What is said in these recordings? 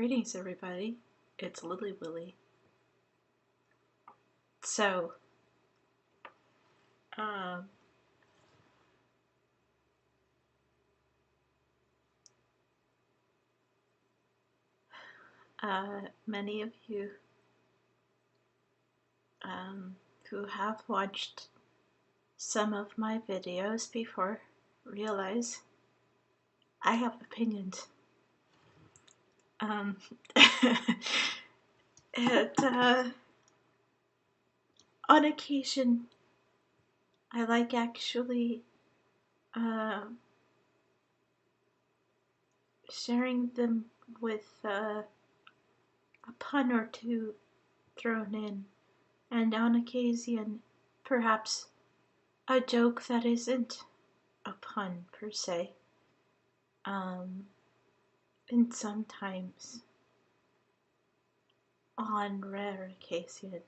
Greetings, everybody. It's Lily Willy. So, um, many of you who have watched some of my videos before realize I have opinions. And on occasion, I like actually sharing them with a pun or two thrown in, and on occasion, perhaps a joke that isn't a pun per se. And sometimes, on rare occasion,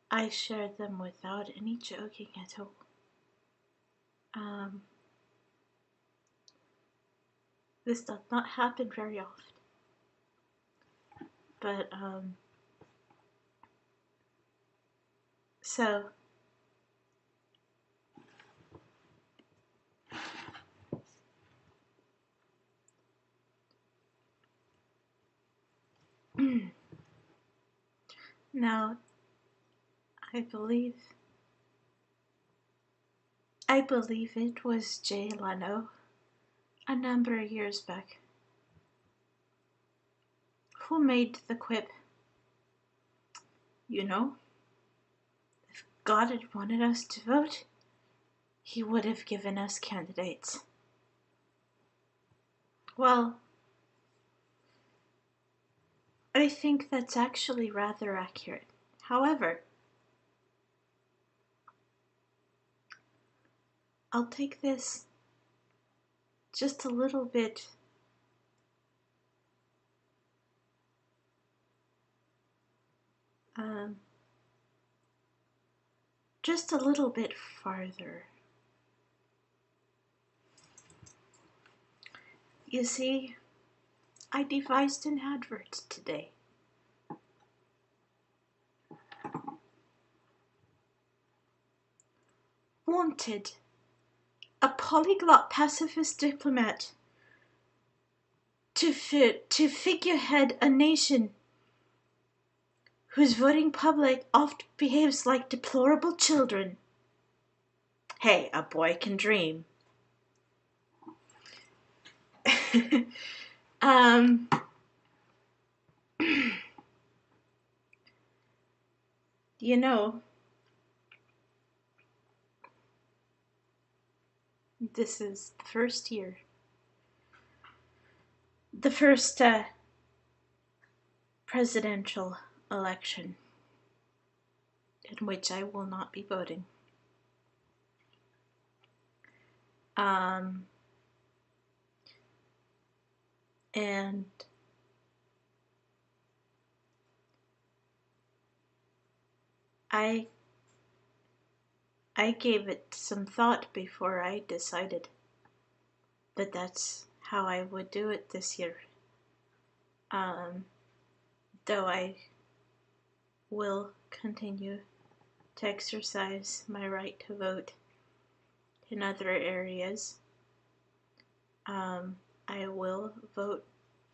I share them without any joking at all. This does not happen very often, but so now I believe it was Jay Leno a number of years back who made the quip, you know, if God had wanted us to vote, he would have given us candidates. Well, I think that's actually rather accurate. However, I'll take this just a little bit farther. You see, I devised an advert today. Wanted, a polyglot pacifist diplomat to figurehead a nation whose voting public oft behaves like deplorable children. Hey, a boy can dream. You know, this is the first year. The first presidential election in which I will not be voting. And I gave it some thought before I decided that that's how I would do it this year. Though I will continue to exercise my right to vote in other areas, I will vote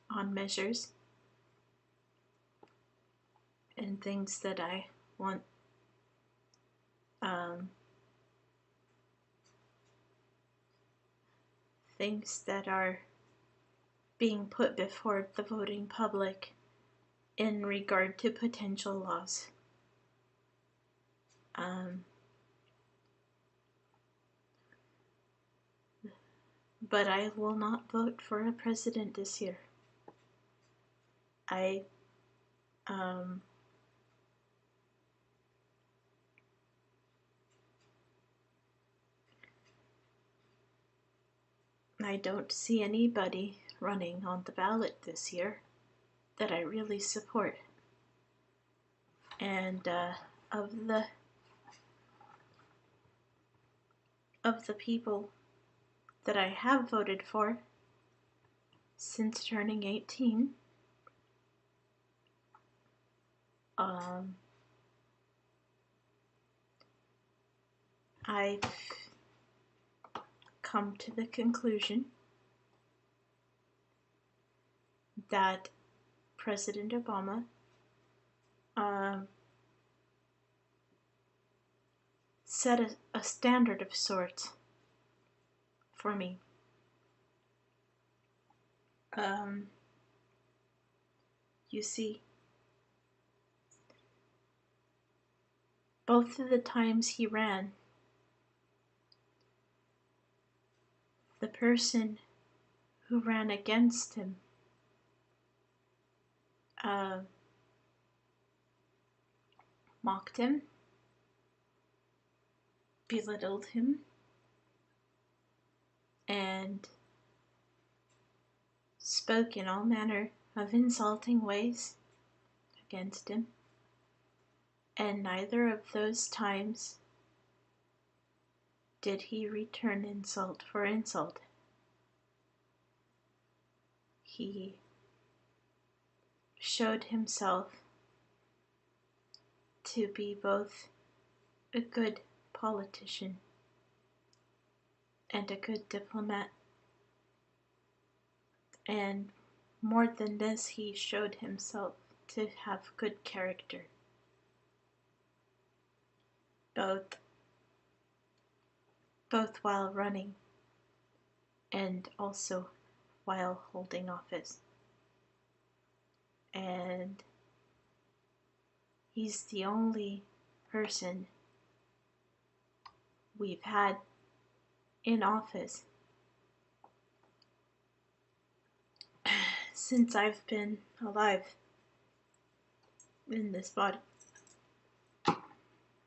on measures and things that I want things that are being put before the voting public in regard to potential laws. But I will not vote for a president this year. I don't see anybody running on the ballot this year that I really support. And of the people that I have voted for since turning 18, Um, I've come to the conclusion that President Obama set a standard of sorts for me. You see, both of the times he ran, the person who ran against him mocked him, belittled him, and spoke in all manner of insulting ways against him. And neither of those times did he return insult for insult. He showed himself to be both a good politician and a good diplomat. And more than this, he showed himself to have good character, both while running and also while holding office. And he's the only person we've had in office since I've been alive in this body,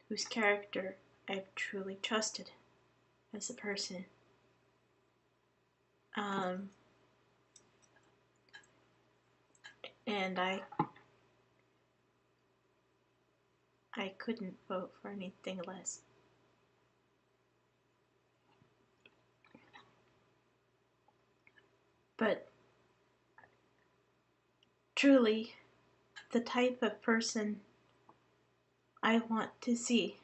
whose character I've truly trusted as a person. And I couldn't vote for anything less. But truly, the type of person I want to see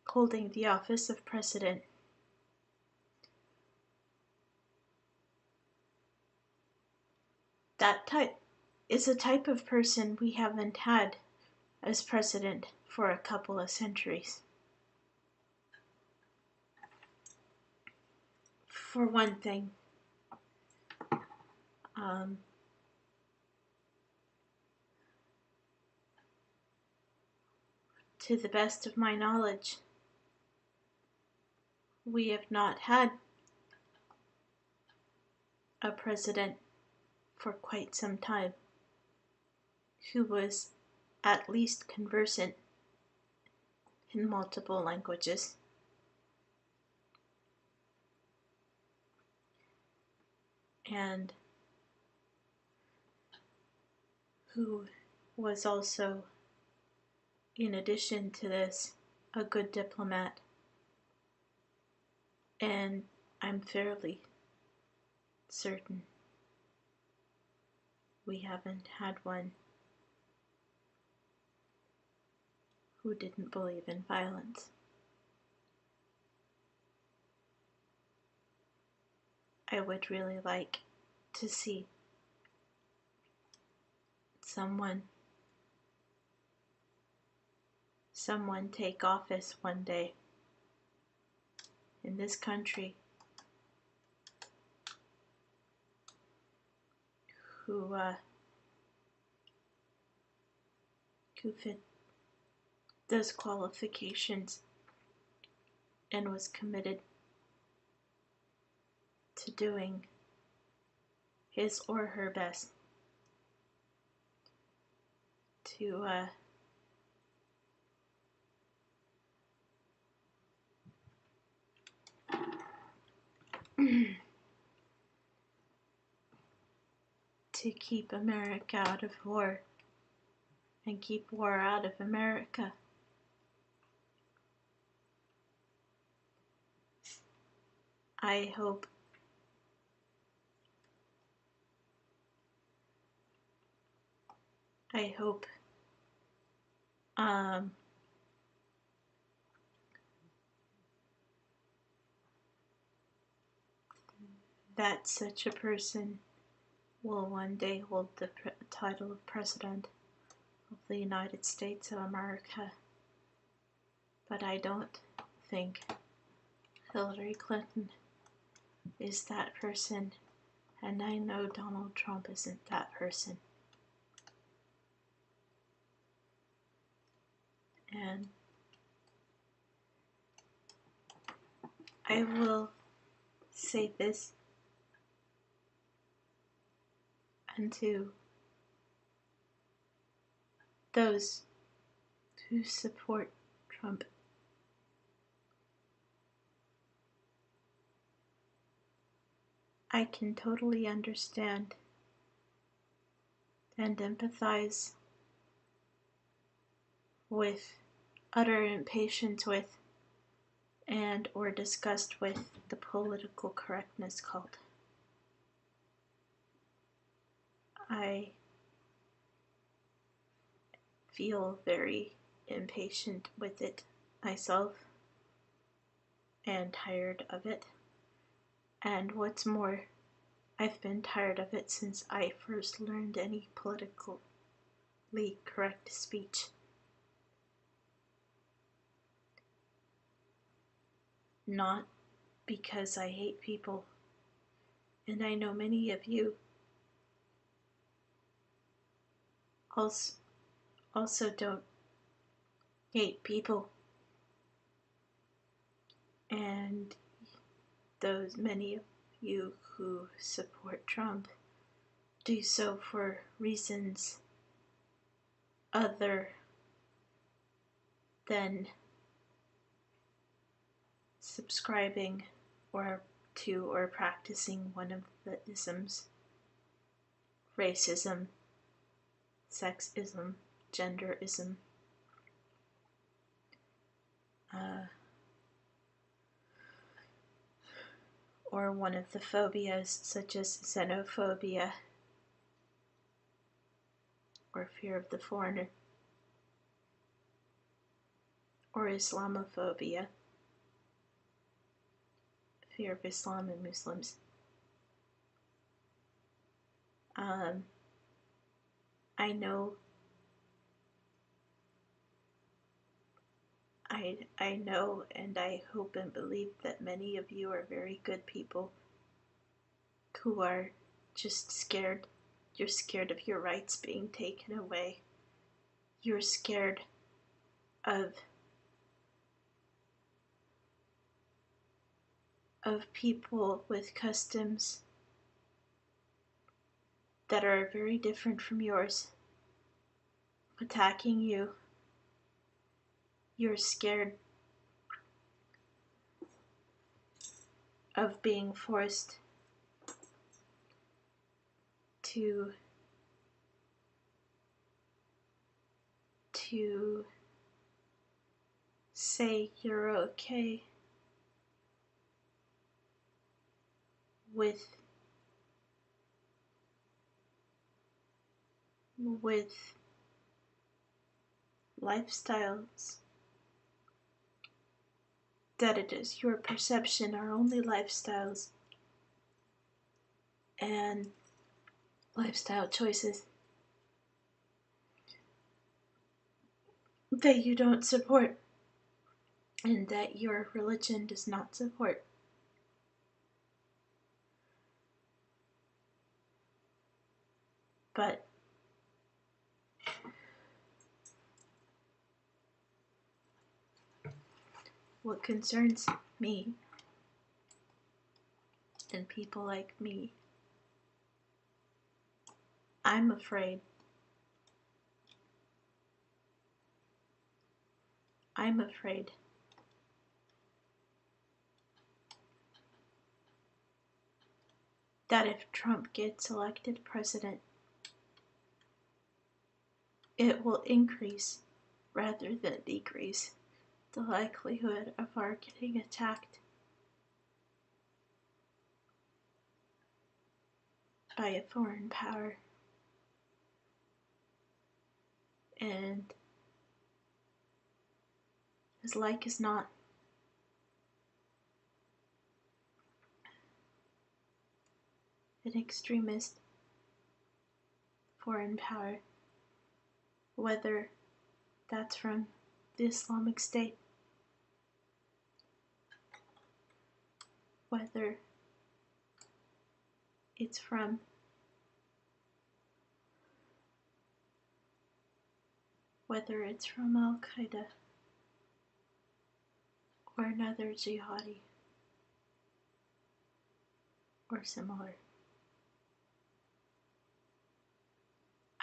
holding the office of president that type is a type of person we haven't had as president for a couple of centuries. For one thing, to the best of my knowledge, we have not had a president for quite some time who was at least conversant in multiple languages. And who was also, in addition to this, a good diplomat. And I'm fairly certain we haven't had one who didn't believe in violence. I would really like to see someone take office one day in this country who fit those qualifications and was committed to doing his or her best to to keep America out of war and keep war out of America. I hope I hope um, that such a person will one day hold the title of President of the United States of America. But I don't think Hillary Clinton is that person, and I know Donald Trump isn't that person. And I will say this unto those who support Trump. I can totally understand and empathize with, utter impatience with, and or disgust with the political correctness cult. I feel very impatient with it myself and tired of it. And what's more, I've been tired of it since I first learned any politically correct speech. Not because I hate people, and I know many of you also don't hate people, and those many of you who support Trump do so for reasons other than subscribing or practicing one of the isms: racism, sexism, genderism, or one of the phobias such as xenophobia or fear of the foreigner, or Islamophobia, fear of Islam and Muslims. I know and I hope and believe that many of you are very good people who are just scared. You're scared of your rights being taken away. You're scared of people with customs that are very different from yours attacking you. You're scared of being forced to say you're okay with lifestyles that it is your perception are only lifestyles and lifestyle choices that you don't support and that your religion does not support. But what concerns me and people like me, I'm afraid that if Trump gets elected president, it will increase rather than decrease the likelihood of our getting attacked by a foreign power. and as like as not, an extremist foreign power, whether that's from the Islamic State, whether it's from Al-Qaeda or another jihadi or similar.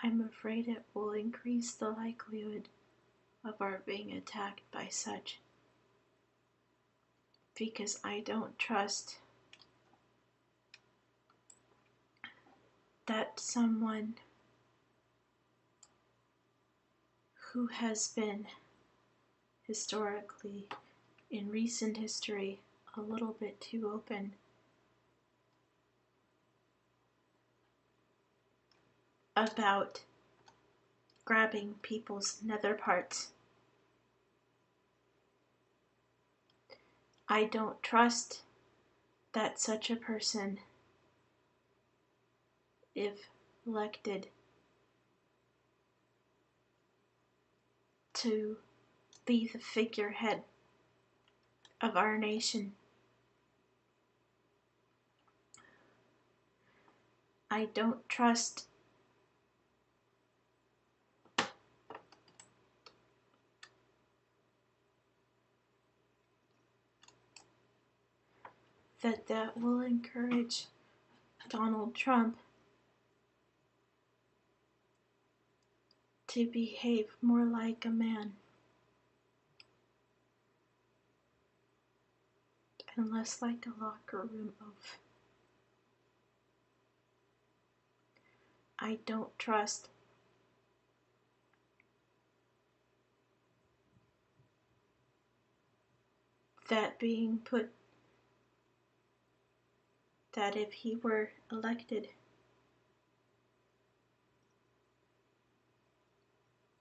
I'm afraid it will increase the likelihood of our being attacked by such, because I don't trust that someone who has been historically, in recent history, a little bit too open about grabbing people's nether parts. I don't trust that such a person, if elected to be the figurehead of our nation, I don't trust that will encourage Donald Trump to behave more like a man and less like a locker room oaf. I don't trust that that if he were elected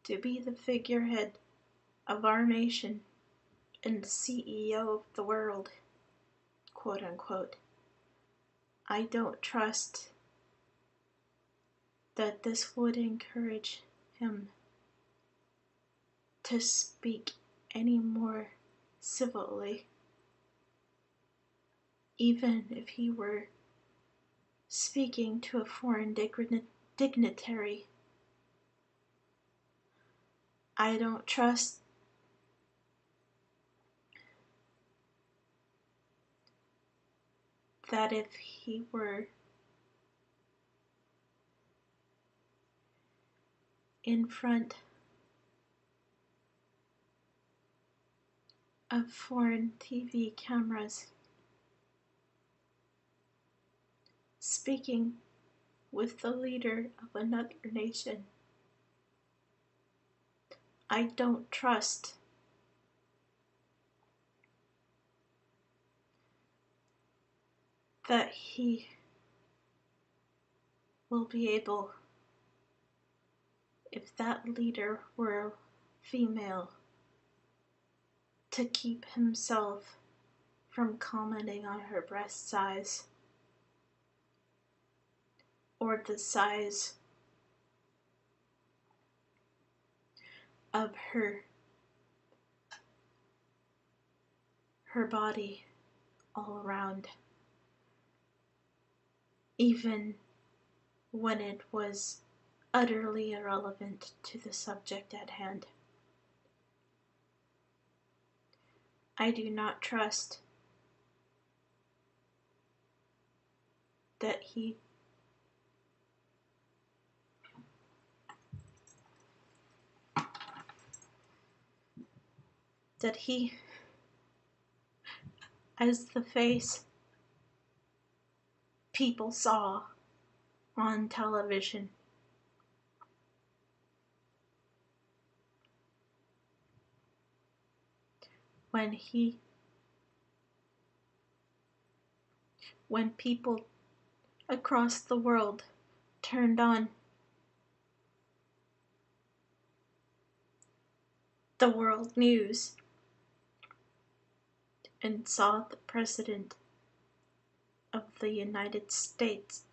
to be the figurehead of our nation and the CEO of the world, quote unquote, I don't trust that this would encourage him to speak any more civilly, even if he were speaking to a foreign dignitary. I don't trust that if he were in front of foreign TV cameras, speaking with the leader of another nation, I don't trust that he will be able, if that leader were female, to keep himself from commenting on her breast size or the size of her body all around, even when it was utterly irrelevant to the subject at hand. I do not trust that he as the face people saw on television, when people across the world turned on the world news and saw the President of the United States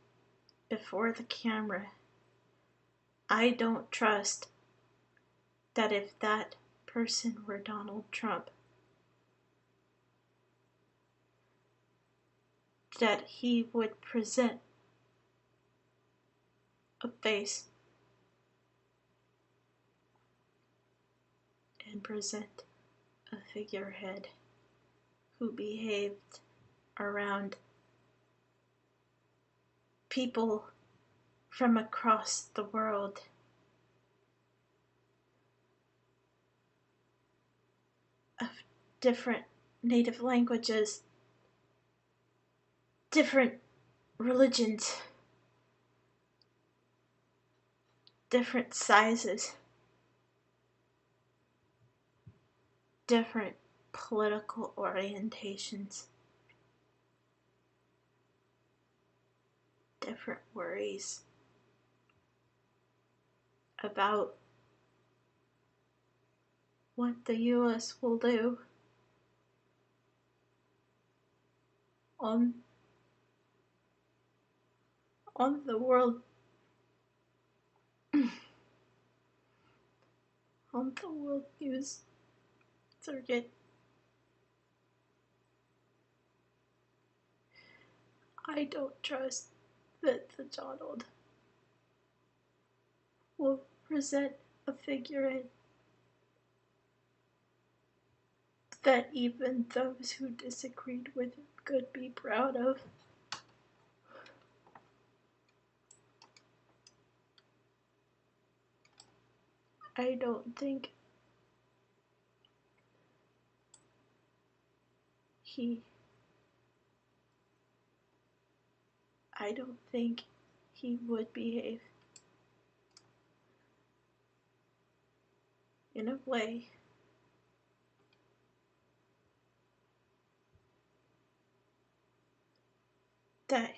before the camera, I don't trust that if that person were Donald Trump, that he would present a face and present a figurehead who behaved around people from across the world of different native languages, different religions, different sizes, different political orientations, different worries about what the U.S. will do on the world on the world news circuit. I don't trust that the Donald will present a figurehead that even those who disagreed with him could be proud of. I don't think he would behave in a way that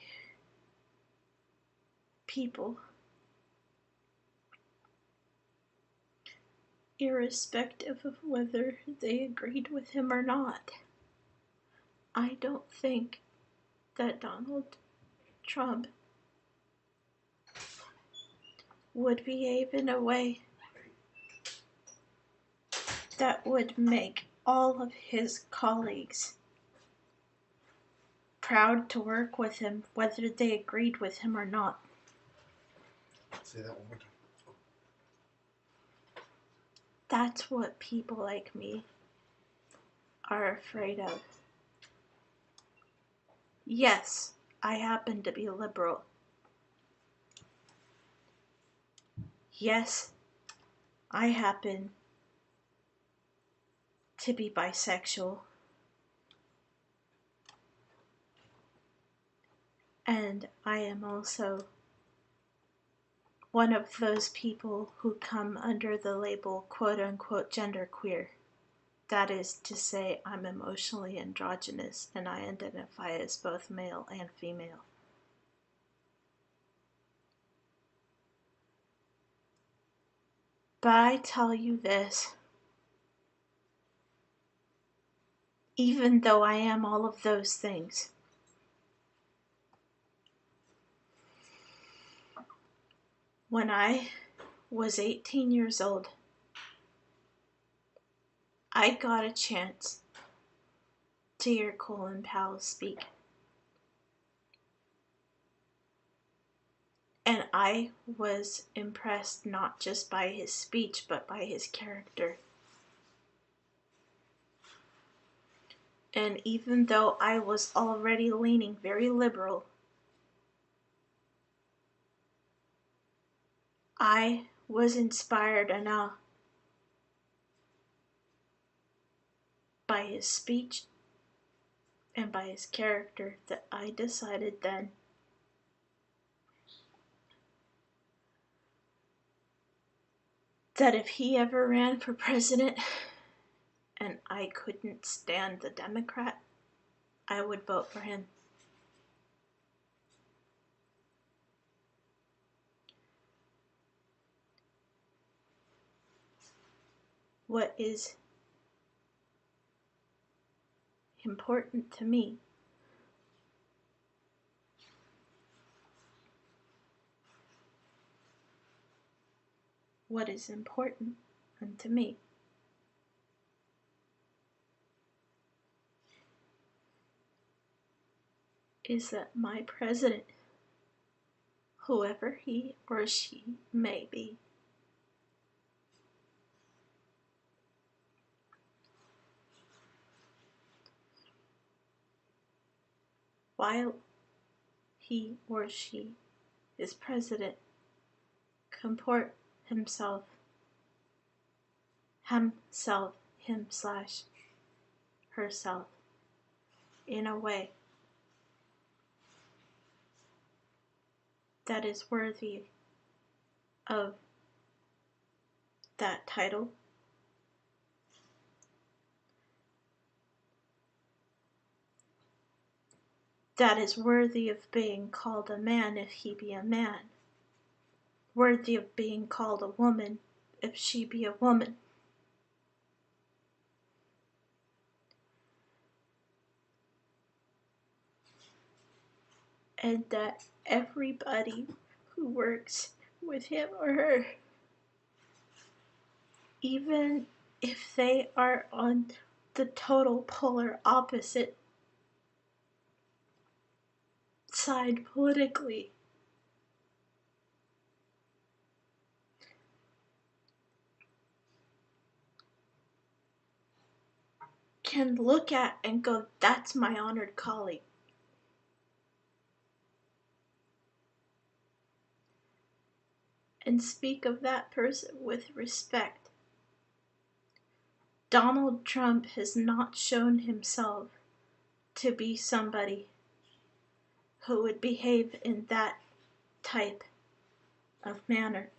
people, irrespective of whether they agreed with him or not, I don't think that Donald Trump would behave in a way that would make all of his colleagues proud to work with him, whether they agreed with him or not. Say that one more time. That's what people like me are afraid of. Yes, I happen to be liberal. Yes, I happen to be bisexual. And I am also one of those people who come under the label quote-unquote genderqueer. That is to say, I'm emotionally androgynous and I identify as both male and female. But I tell you this, even though I am all of those things, when I was 18 years old, I got a chance to hear Colin Powell speak. And I was impressed not just by his speech, but by his character. And even though I was already leaning very liberal, I was inspired enough by his speech and by his character that I decided then that if he ever ran for president and I couldn't stand the Democrat, I would vote for him. what is important to me. What is important unto me is that my president, whoever he or she may be, while he or she is president, comport himself, him/herself in a way that is worthy of that title, that is worthy of being called a man if he be a man, worthy of being called a woman if she be a woman. And that everybody who works with him or her, even if they are on the total polar opposite side politically, can look at and go, that's my honored colleague. And speak of that person with respect. Donald Trump has not shown himself to be somebody who would behave in that type of manner.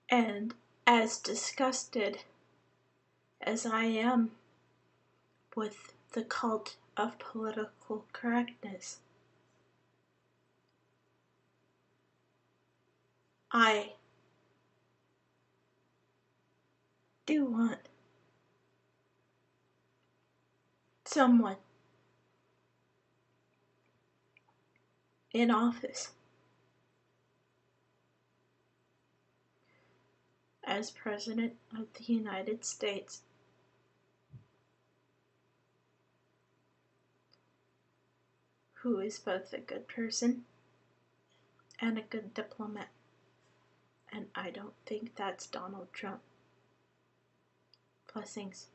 And as disgusted as I am with the cult of political correctness, I do want someone in office as President of the United States who is both a good person and a good diplomat. And I don't think that's Donald Trump. Blessings.